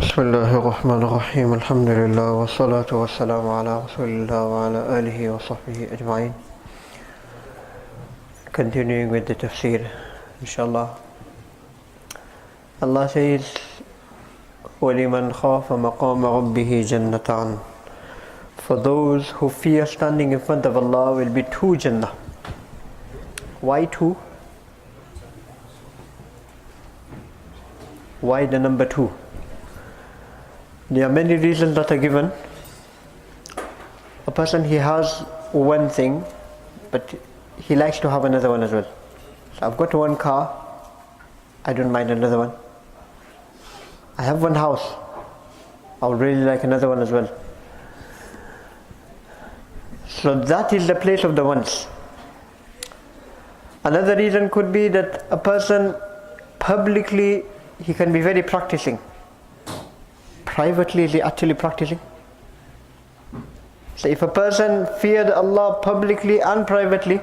بسم الله الرحمن الرحيم الحمد لله والصلاة والسلام على رسول الله وعلى آله وصحبه أجمعين. Continuing with the tafsir, inshallah. Allah says, وَلِمَنْ خَافَ مَقَامَ رَبِّهِ جَنَّتَانِ. For those who fear standing in front of Allah will be two Jannah. Why two? Why the number two? There are many reasons that are given. A person, he has one thing, but he likes to have another one as well. So I've got one car, I don't mind another one. I have one house, I would really like another one as well. So that is the place of the wants. Another reason could be that a person publicly, he can be very practicing. Privately, is he actually practicing? So if a person feared Allah publicly and privately,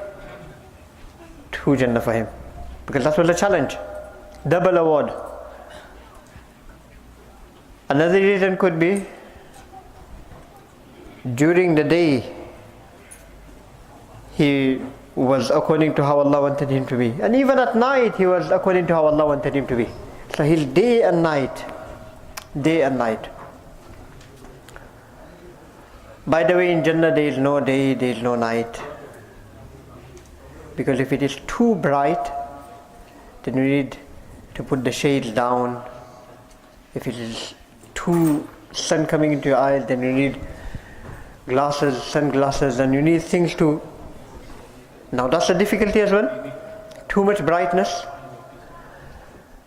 two Jannah for him. Because that was a challenge. Double award. Another reason could be, during the day, he was according to how Allah wanted him to be. And even at night, he was according to how Allah wanted him to be. So his day and night. Day and night. By the way, in Jannah there is no day, there is no night. Because if it is too bright, then you need to put the shades down. If it is too sun coming into your eyes, then you need glasses, sunglasses, and you need things to... Now that's a difficulty as well. Too much brightness.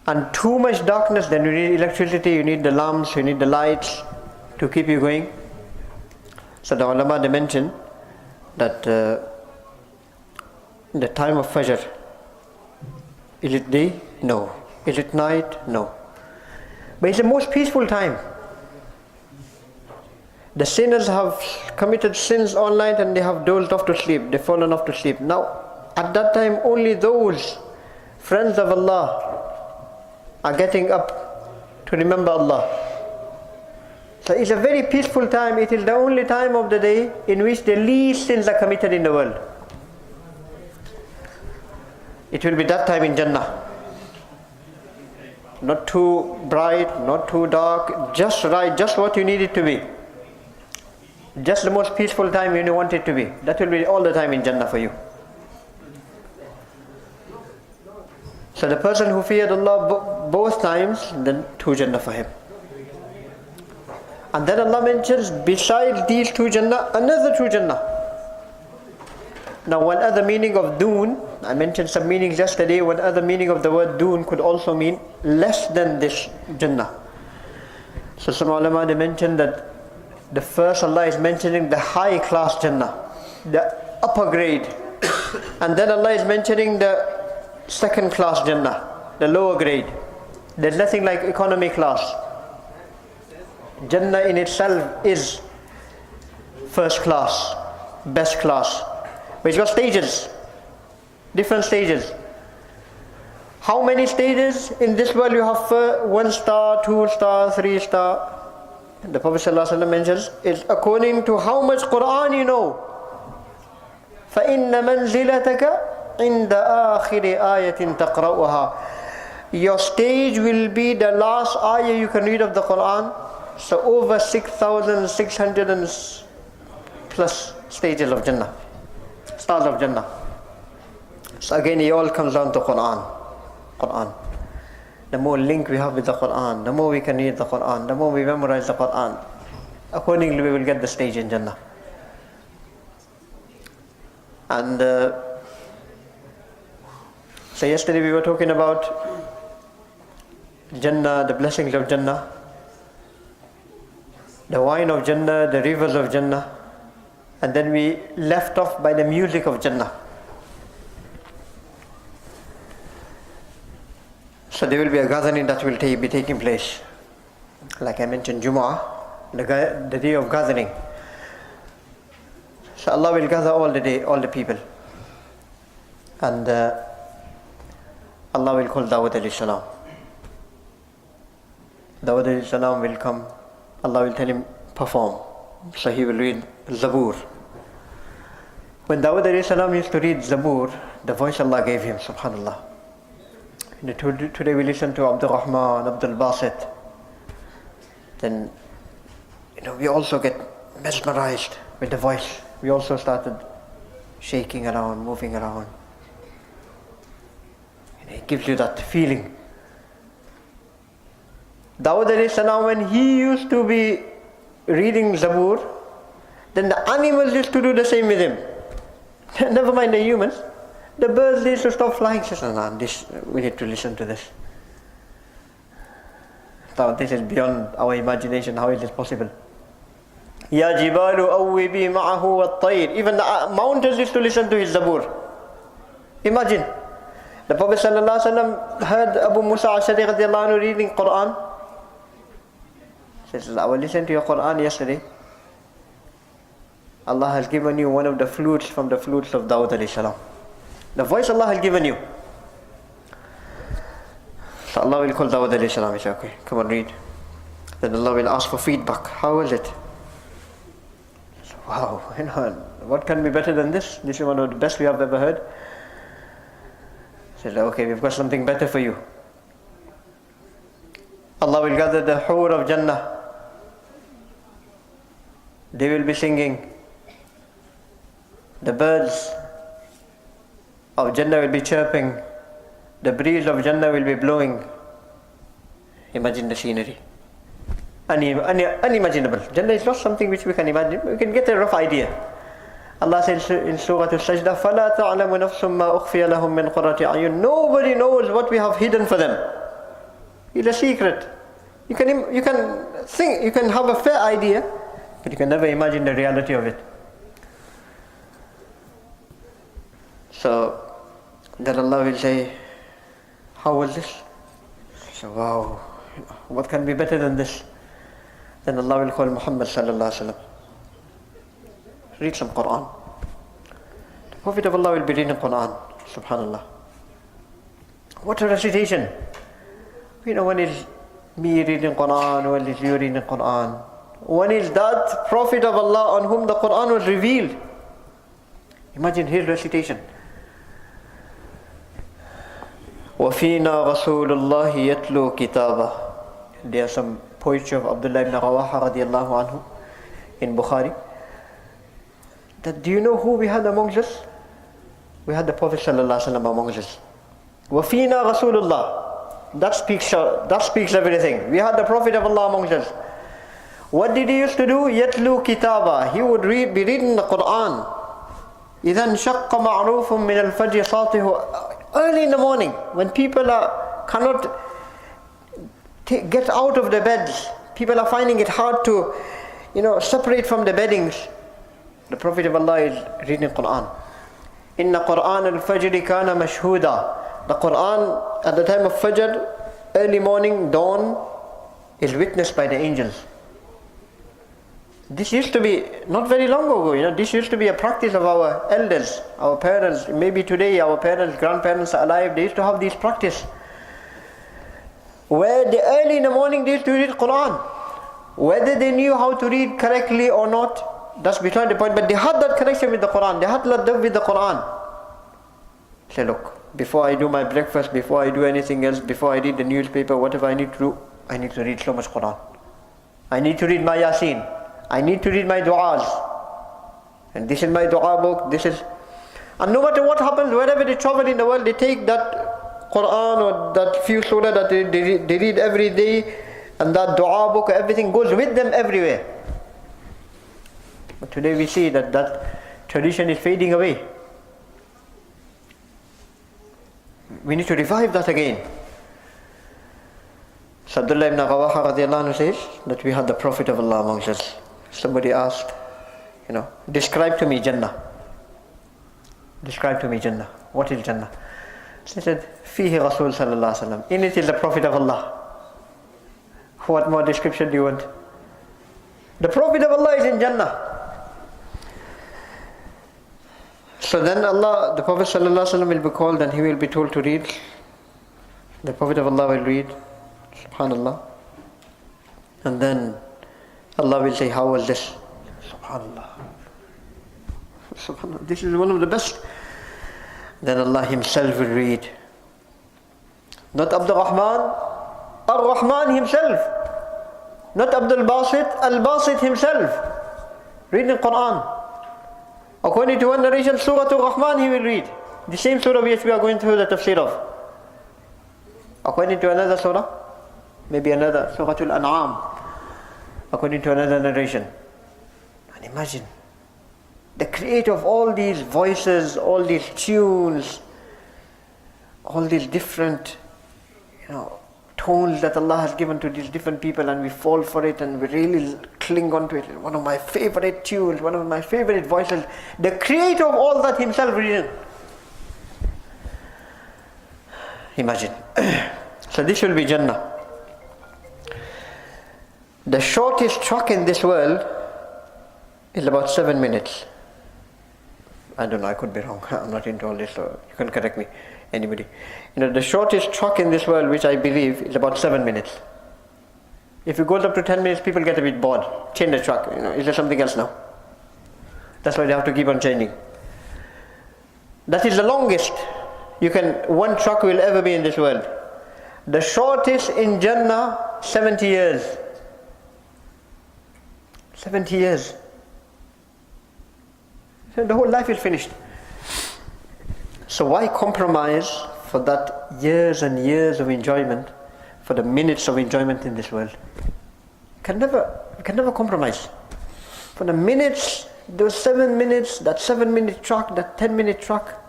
And too much darkness, then you need electricity, you need the lamps, you need the lights to keep you going. So the ulama, they mention that the time of Fajr, is it day? No. Is it night? No. But it's the most peaceful time. The sinners have committed sins all night and they have dozed off to sleep, they've fallen off to sleep. Now, at that time, only those friends of Allah are getting up to remember Allah. So it's a very peaceful time. It is the only time of the day in which the least sins are committed in the world. It will be that time in Jannah. Not too bright, not too dark, just right, just what you need it to be. Just the most peaceful time you want it to be. That will be all the time in Jannah for you. So the person who feared Allah both times, then two Jannah for him. And then Allah mentions, besides these two Jannah, another two Jannah. Now one other meaning of doon, I mentioned some meanings yesterday, one other meaning of the word doon could also mean less than this Jannah. So some ulama, they mentioned that the first Allah is mentioning the high class Jannah, the upper grade. And then Allah is mentioning the second class Jannah, the lower grade. There's nothing like economy class. Jannah in itself is first class, best class. But it's got stages, different stages. How many stages in this world you have? 1 star, 2 star, 3 star. The Prophet ﷺ mentions, it's according to how much Quran you know. فَإِنَّ مَنْزِلَتَكَ عِنْدَ آخِرِ آيَةٍ تَقْرَؤُهَا. Your stage will be the last ayah you can read of the Quran. So over 6,600 and plus stages of Jannah, stars of Jannah. So again, it all comes down to Quran. Quran. The more link we have with the Quran, the more we can read the Quran, the more we memorize the Quran, accordingly we will get the stage in Jannah. And so yesterday we were talking about Jannah, the blessings of Jannah, the wine of Jannah, the rivers of Jannah, and then we left off by the music of Jannah. So there will be a gathering that will be taking place. Like I mentioned, Jumu'ah, the day of gathering. So Allah will gather all the people. And Allah will call Dawud alayhi salam. Dawud alayhi salam will come, Allah will tell him, perform. So he will read Zabur. When Dawud alayhi salam used to read Zabur, the voice Allah gave him, subhanallah. Today we listen to Abdul Rahman, Abdul Basit. Then, we also get mesmerized with the voice. We also started shaking around, moving around. It gives you that feeling. Dawud alayhi salam, when he used to be reading Zabur, then the animals used to do the same with him. Never mind the humans. The birds used to stop flying. Says, we need to listen to this. Now this is beyond our imagination. How is this possible? Ya jibalu awwibi ma'ahu wat-tayr. Even the mountains used to listen to his Zabur. Imagine. The Prophet ﷺ heard Abu Musa Ashari radiallahu anhu reading Quran. He says, I was listening to your Quran yesterday. Allah has given you one of the flutes from the flutes of Dawud alayhi salam. The voice Allah has given you. So Allah will call Dawud alayhi salam. He says, okay, come on, read. Then Allah will ask for feedback. How is it? So, wow, what can be better than this? This is one of the best we have ever heard. He says, okay, we've got something better for you. Allah will gather the hur of Jannah. They will be singing. The birds of Jannah will be chirping. The breeze of Jannah will be blowing. Imagine the scenery. Unimaginable. Jannah is not something which we can imagine. We can get a rough idea. Allah says in Surah Al-Sajdah, فَلَا تَعْلَمُ نَفْسٌ مَا أُخْفِيَ لَهُم مِّن قُرَّةِ أَعْيُنٍ. Nobody knows what we have hidden for them. It's a secret. You can think, you can have a fair idea, but you can never imagine the reality of it. So then Allah will say, how was this? So wow, what can be better than this? Then Allah will call Muhammad sallallahu alaihi wasallam. Read some Quran. The Prophet of Allah will be reading Quran. Subhanallah. What a recitation. When is me reading Quran? When is you reading Quran? When is that Prophet of Allah on whom the Quran was revealed? Imagine his recitation. وَفِينَا رَسُولُ اللَّهِ يَتْلُو كِتَابًا. There are some poetry of Abdullah ibn Rawaha radiallahu anhu in Bukhari. That do you know who we had amongst us? We had the Prophet sallallahu alaihi wasallam amongst us. وَفِينَا رَسُولُ اللَّهِ. That speaks everything. We had the Prophet of Allah amongst us. What did he used to do? يَتْلُو كِتَابًا. He would be reading the Quran. إِذَا انشَقَّ مَعْرُوفٌ مِّنَ الْفَجْرِ صَوْتُهُ. Early in the morning, when people cannot get out of the beds, people are finding it hard to, separate from the beddings. The Prophet of Allah is reading Quran. Inna Quran al-Fajr kana mashhuda. The Quran at the time of Fajr, early morning, dawn, is witnessed by the angels. This used to be not very long ago, this used to be a practice of our elders, our parents. Maybe today our parents, grandparents are alive, they used to have this practice. Where early in the morning they used to read Quran. Whether they knew how to read correctly or not, that's beside the point. But they had that connection with the Quran, they had that with the Quran. Say, look, before I do my breakfast, before I do anything else, before I read the newspaper, whatever I need to do, I need to read so much Quran. I need to read my Yasin. I need to read my du'as. And this is my du'a book, and no matter what happens, wherever they travel in the world, they take that Quran or that few surah that they read every day, and that du'a book, everything goes with them everywhere. But today we see that tradition is fading away. We need to revive that again. So Abdullah ibn Rawaha radiallahu anhu says that we had the Prophet of Allah amongst us. Somebody asked, describe to me Jannah. Describe to me Jannah. What is Jannah? He said, Fihi Rasul sallallahu alaihi wasallam. In it is the Prophet of Allah. What more description do you want? The Prophet of Allah is in Jannah. So then the Prophet sallallahu alaihi wasallam will be called and he will be told to read. The Prophet of Allah will read. Subhanallah. And then Allah will say, how was this? SubhanAllah. SubhanAllah. This is one of the best. Then Allah Himself will read. Not Abdul Rahman, Ar-Rahman Himself. Not Abdul Basit, Al-Basit Himself. Reading Quran. According to one narration, Surah Al-Rahman He will read. The same surah which we are going through the tafsir of. According to another surah, maybe another Surah Al-An'am. According to another narration. And imagine, the creator of all these voices, all these tunes, all these different, tones that Allah has given to these different people, and we fall for it and we really cling on to it. One of my favorite tunes, one of my favorite voices. The creator of all that Himself reading. Imagine. So this will be Jannah. The shortest truck in this world is about 7 minutes. I don't know, I could be wrong. I'm not into all this, so you can correct me, anybody. The shortest truck in this world, which I believe, is about 7 minutes. If it goes up to 10 minutes, people get a bit bored. Change the truck. Is there something else now? That's why they have to keep on changing. That is the longest one truck will ever be in this world. The shortest in Jannah, 70 years. 70 years. So the whole life is finished. So why compromise for that years and years of enjoyment, for the minutes of enjoyment in this world? You can never compromise. For the minutes, those 7 minutes, that 7-minute truck, that 10-minute truck,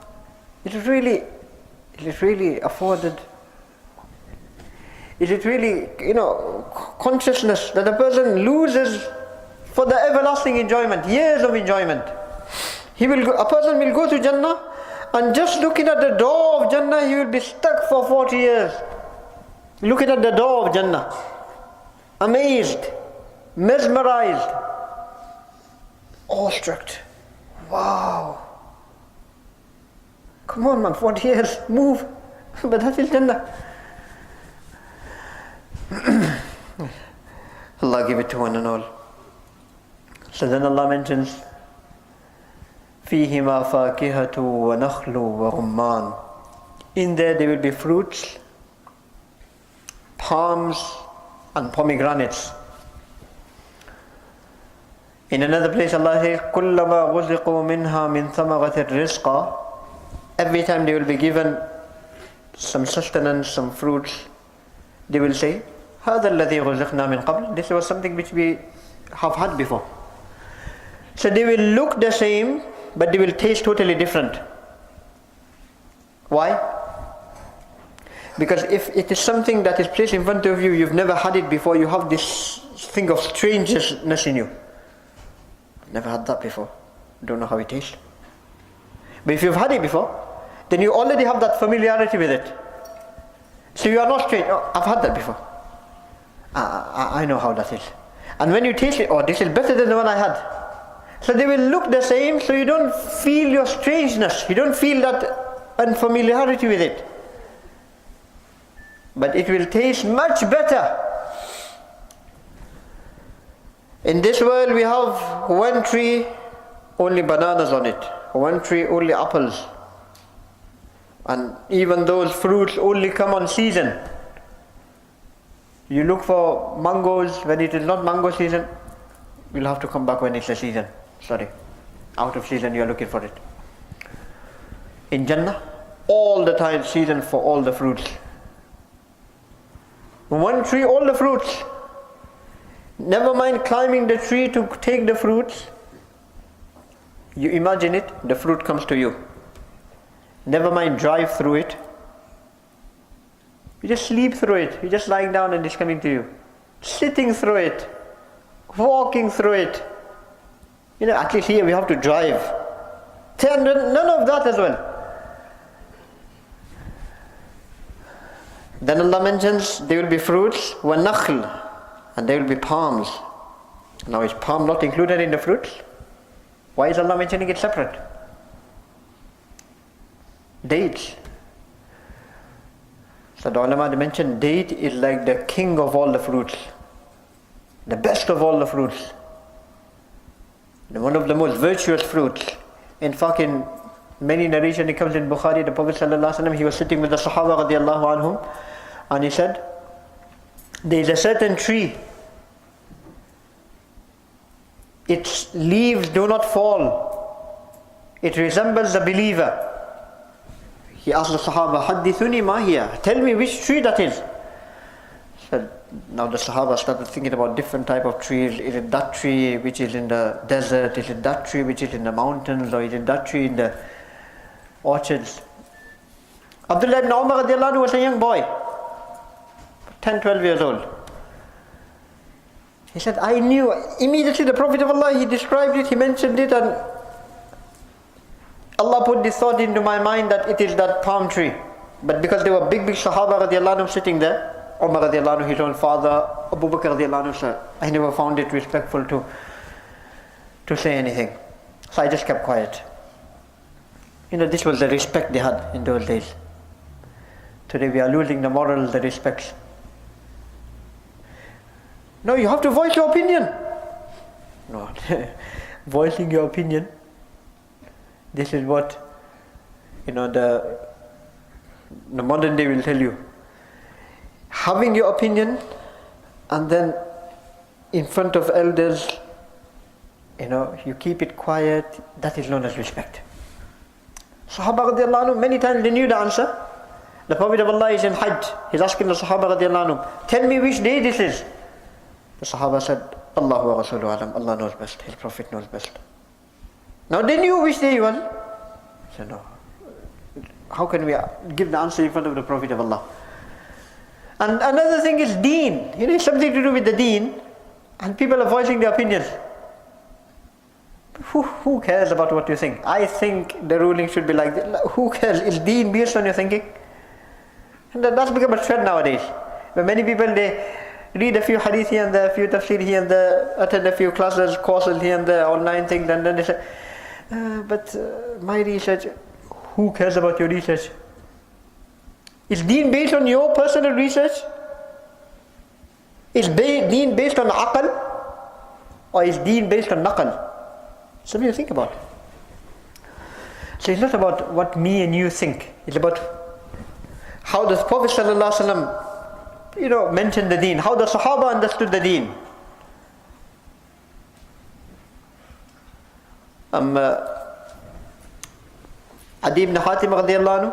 it is really afforded. Is it really, consciousness that a person loses for the everlasting enjoyment, years of enjoyment? A person will go to Jannah, and just looking at the door of Jannah, he will be stuck for 40 years. Looking at the door of Jannah, amazed, mesmerized, awestruck. Wow. Come on man, 40 years, move. But that is Jannah. Allah give it to one and all. So then Allah mentions, فِيهِمَا فَاكِهَةُ وَنَخْلُ وَرُمَّانُ. In there will be fruits, palms and pomegranates. In another place Allah says, كُلَّمَا غُزِقُوا مِنْهَا مِنْ ثَمَرَةِ الرِّزْقَ. Every time they will be given some sustenance, some fruits, they will say, هَذَا الَّذِي غُزِقْنَا مِنْ قَبْلِ. This was something which we have had before. So they will look the same, but they will taste totally different. Why? Because if it is something that is placed in front of you, you've never had it before, you have this thing of strangeness in you. Never had that before. Don't know how it tastes. But if you've had it before, then you already have that familiarity with it. So you are not strange. Oh, I've had that before. I know how that is. And when you taste it, oh, this is better than the one I had. So they will look the same, so you don't feel your strangeness. You don't feel that unfamiliarity with it. But it will taste much better. In this world we have one tree, only bananas on it. One tree, only apples. And even those fruits only come on season. You look for mangoes when it is not mango season, you'll have to come back when it's the season. Sorry, out of season you are looking for it. In Jannah, all the time season for all the fruits. One tree, all the fruits. Never mind climbing the tree to take the fruits. You imagine it, the fruit comes to you. Never mind drive through it. You just sleep through it. You're just lying down and it's coming to you. Sitting through it. Walking through it. At least here we have to drive. None of that as well. Then Allah mentions there will be fruits, وَنَخْلٍ, and there will be palms. Now is palm not included in the fruits? Why is Allah mentioning it separate? Dates. So the ulama mentioned date is like the king of all the fruits. the best of all the fruits, one of the most virtuous fruits. In fact, in many narrations, it comes in Bukhari, the Prophet ﷺ, he was sitting with the Sahaba radiallahu anhum, and he said, there is a certain tree, its leaves do not fall, it resembles the believer. He asked the Sahaba, Haddithuni ma hiya, tell me which tree that is. Said, now the Sahaba started thinking about different type of trees. Is it that tree which is in the desert? Is it that tree which is in the mountains? Or is it that tree in the orchards? Abdullah ibn Umar radiallahu anhu was a young boy, 10, 12 years old. He said, I knew immediately the Prophet of Allah, he described it, he mentioned it, and Allah put this thought into my mind that it is that palm tree. But because there were big Sahaba radiallahu anhu sitting there, Umar radiallahu anhu, his own father, Abu Bakr radiallahu anhu, so I never found it respectful to say anything. So I just kept quiet. This was the respect they had in those days. Today we are losing the moral, the respect. No, you have to voice your opinion. No, voicing your opinion, this is what, the modern day will tell you. Having your opinion and then in front of elders, you keep it quiet, that is known as respect. Sahaba radiallahu anhu, many times they knew the answer. The Prophet of Allah is in Hajj. He's asking the Sahaba radiallahu anhu, tell me which day this is. The Sahaba said, Allahu wa Rasuluhu alam, Allah knows best, His Prophet knows best. Now they knew which day it was. He said, no. How can we give the answer in front of the Prophet of Allah? And another thing is deen. It's something to do with the deen, and people are voicing their opinions. Who cares about what you think? I think the ruling should be like this. Who cares? Is deen based on your thinking? And that's become a trend nowadays. But many people, they read a few hadith here and there, a few tafsir here and there, attend a few classes, courses here and there, online things, and then they say, but my research, who cares about your research? Is deen based on your personal research? Is deen based on aql? Or is deen based on naql? Something to think about. So it's not about what me and you think. It's about how the Prophet ﷺ, mentioned the deen, how the Sahaba understood the deen. Adi ibn Hatim radiallahu anhu,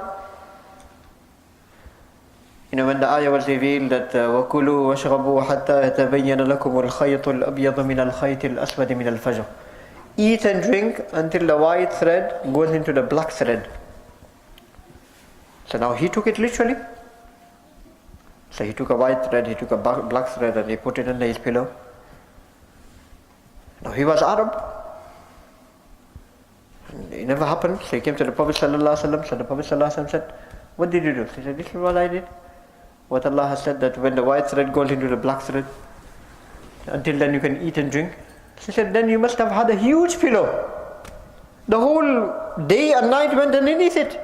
when the ayah was revealed that وَكُلُوا وَاشْرَبُوا حَتَّى يَتَبَيَّنَ لَكُمُ الْخَيْطُ الْأَبْيَضُ مِنَ الْخَيْطِ الْأَسْوَدِ مِنَ الْفَجْرِ. Eat and drink until the white thread goes into the black thread. So now he took it literally. So he took a white thread, he took a black thread, and he put it under his pillow. Now he was Arab. And it never happened. So he came to the Prophet ﷺ. So the Prophet ﷺ said, what did you do? He said, this is what I did. What Allah has said, that when the white thread goes into the black thread, until then you can eat and drink. She said, then you must have had a huge pillow. The whole day and night went underneath it.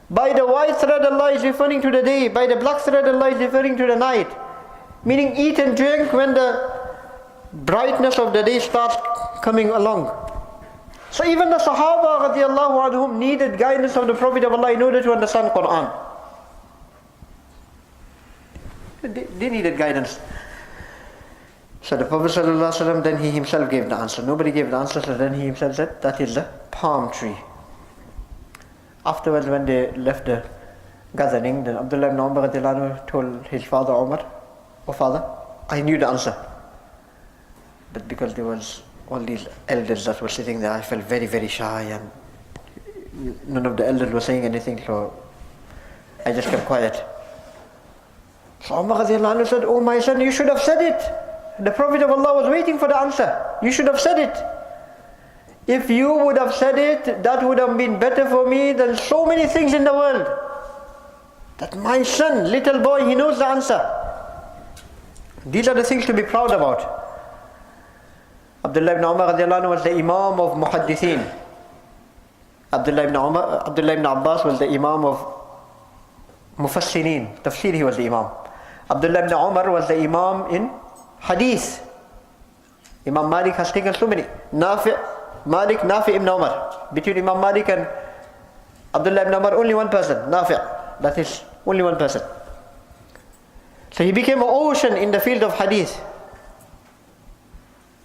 By the white thread, Allah is referring to the day. By the black thread, Allah is referring to the night. Meaning eat and drink when the brightness of the day starts coming along. So even the Sahaba radiallahu anhum needed guidance of the Prophet of Allah in order to understand Quran. They needed guidance. So the Prophet ﷺ, then he himself gave the answer. Nobody gave the answer, so then he himself said, that is the palm tree. Afterwards, when they left the gathering, then Abdullah ibn Umar told his father Umar, oh father, I knew the answer. But because there was all these elders that were sitting there, I felt very, very shy, and none of the elders were saying anything, so I just kept quiet. So Umar said, oh my son, you should have said it. The Prophet of Allah was waiting for the answer. You should have said it. If you would have said it, that would have been better for me than so many things in the world. That my son, little boy, he knows the answer. These are the things to be proud about. Abdullah ibn Umar was the Imam of Muhaddithin. Abdullah ibn Abbas was the Imam of Mufassirin. Tafsir, he was the Imam. Abdullah ibn Umar was the Imam in Hadith. Imam Malik has taken so many. Nafi ibn Umar. Between Imam Malik and Abdullah ibn Umar, only one person, Nafi'. That is only one person. So he became an ocean in the field of hadith.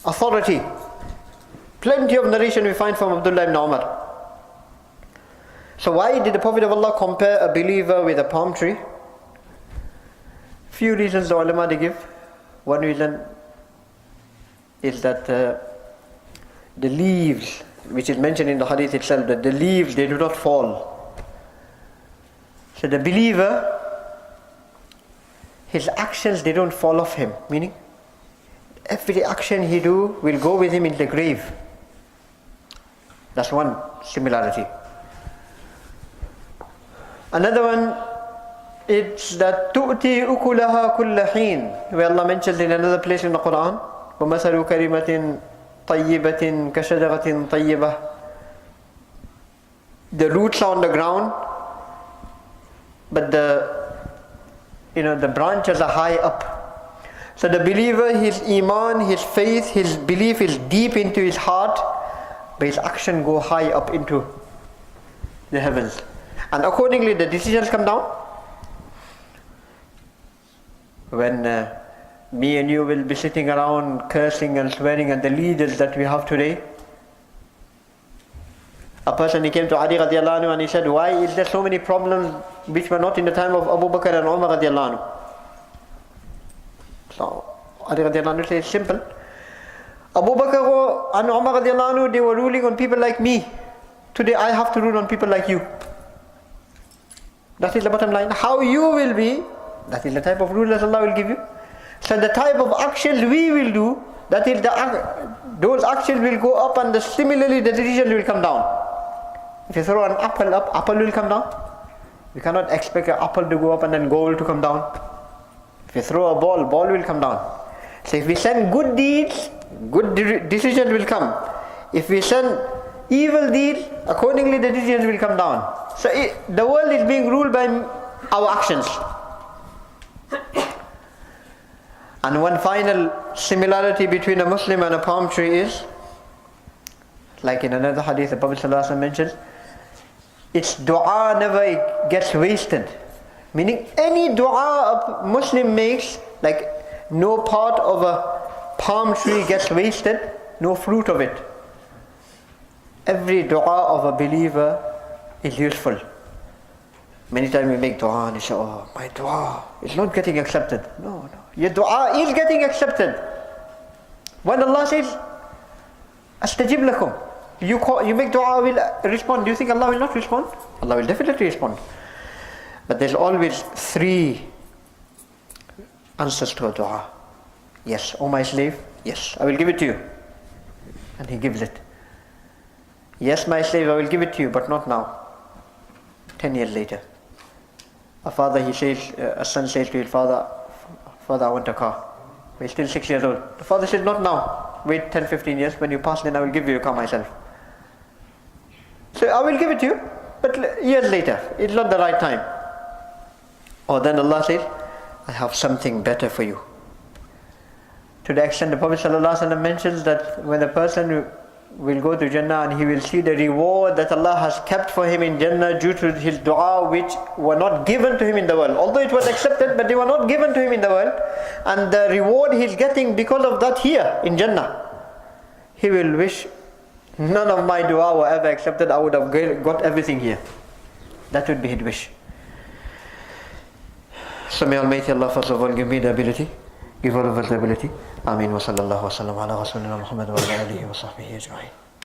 Authority. Plenty of narration we find from Abdullah ibn Umar. So why did the Prophet of Allah compare a believer with a palm tree? Few reasons the ulama they give. One reason is that the leaves, which is mentioned in the hadith itself, that the leaves, they do not fall. So the believer, his actions, they don't fall off him. Meaning, every action he do will go with him in the grave. That's one similarity. Another one, it's that تُؤْتِي أُكُلَهَا كُلَّ حِينٍ, where Allah mentions in another place in the Quran, وَمَثَلُ كَلِمَةٍ طَيِّبَةٍ كَشَجَرَةٍ طَيِّبَةٍ. The roots are on the ground, but the branches are high up. So the believer, his iman, his faith, his belief is deep into his heart, but his action go high up into the heavens. And accordingly the decisions come down. When me and you will be sitting around cursing and swearing at the leaders that we have today. A person, he came to Ali radiallahu anhu and he said, why is there so many problems which were not in the time of Abu Bakr and Umar radiallahu anhu? So Ali radiallahu anhu says, simple. Abu Bakr and Umar radiallahu anhu, they were ruling on people like me. Today I have to rule on people like you. That is the bottom line. How you will be, that is the type of rulers Allah will give you. So the type of actions we will do, that is those actions will go up, and similarly the decision will come down. If you throw an apple up, apple will come down. You cannot expect an apple to go up and then gold to come down. If you throw a ball, ball will come down. So if we send good deeds, good decisions will come. If we send evil deeds, accordingly the decisions will come down. So the world is being ruled by our actions. And one final similarity between a Muslim and a palm tree is, like in another hadith the Prophet ﷺ mentions, its dua never gets wasted. Meaning any dua a Muslim makes, like no part of a palm tree gets wasted, no fruit of it. Every dua of a believer is useful. Many times we make dua and you say, oh, my dua is not getting accepted. No. Your dua is getting accepted. When Allah says, astajib lakum, you make dua, will respond. Do you think Allah will not respond? Allah will definitely respond. But there's always three answers to a dua. Yes, oh my slave, yes, I will give it to you. And he gives it. Yes, my slave, I will give it to you, but not now. 10 years later. A son says to his father, Father, I want a car. He's still 6 years old. The father says, not now. Wait 10, 15 years. When you pass, then I will give you a car myself. So I will give it to you, but years later. It's not the right time. Or then Allah says, I have something better for you. To the extent the Prophet ﷺ mentions that when a person will go to Jannah and he will see the reward that Allah has kept for him in Jannah due to his dua which were not given to him in the world. Although it was accepted, but they were not given to him in the world. And the reward he's getting because of that here in Jannah. He will wish, none of my dua were ever accepted, I would have got everything here. That would be his wish. So may Almighty Allah first of all give me the ability, give all of us the ability. Ameen wa sallallahu wa sallam ala rasulina Muhammad wa ala alihi wa sahbihi ajma'in.